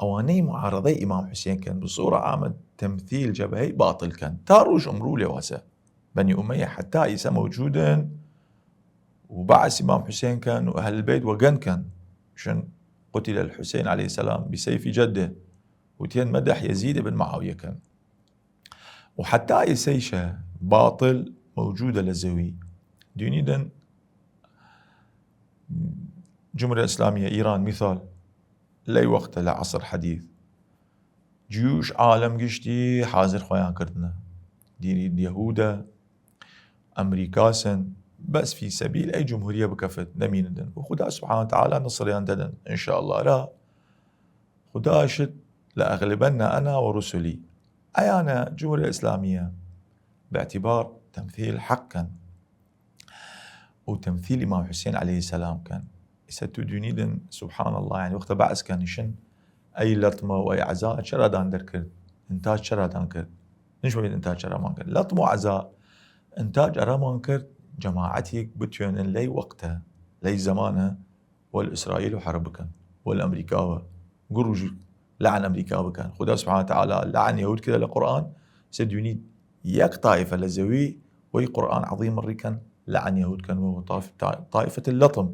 اواني معارضي امام حسين كان بصوره عامه تمثيل جبهي باطل كان تاروش امرولي واسه بني اميه حتى ايسا موجودا وبعث امام حسين كان واهل البيت وقن كان شن قتل الحسين عليه السلام بسيف جده وتين مدح يزيد بن معاويه كان وحتى اي سيشه باطل موجوده للزوي دينيدا الجمهورية الإسلامية إيران مثال لي وقت لعصر حديث جيوش عالم قشتي حاضر خويان كردنا ديريد يهودا أمريكاسن بس في سبيل أي جمهورية بكفت نمين وخدا سبحانه وتعالى نصر يندن إن شاء الله لا خدا شد لأغلبن أنا ورسلي أي أنا جمهورية إسلامية باعتبار تمثيل حقا وتمثيل إمام حسين عليه السلام كان ستو دونيدن سبحان الله يعني وقت بعث كان يشن أي لطمة وأي عزاء شرا دان دركرد إنتاج شرا دان كرد نشوف إنتاج شرا مان كرد لطمة وعزاء إنتاج أرامان كرد جماعتي بتيون لي وقتها لي زمانها والإسرائيل وحربكن والأمريكاوة قروج لعن أمريكاوة كان خدا سبحانه وتعالى لعن يهود كذا للقرآن سدوني يك طائفة لزوي وي قرآن عظيم الركن لعن يهود كان وهو طائفة اللطم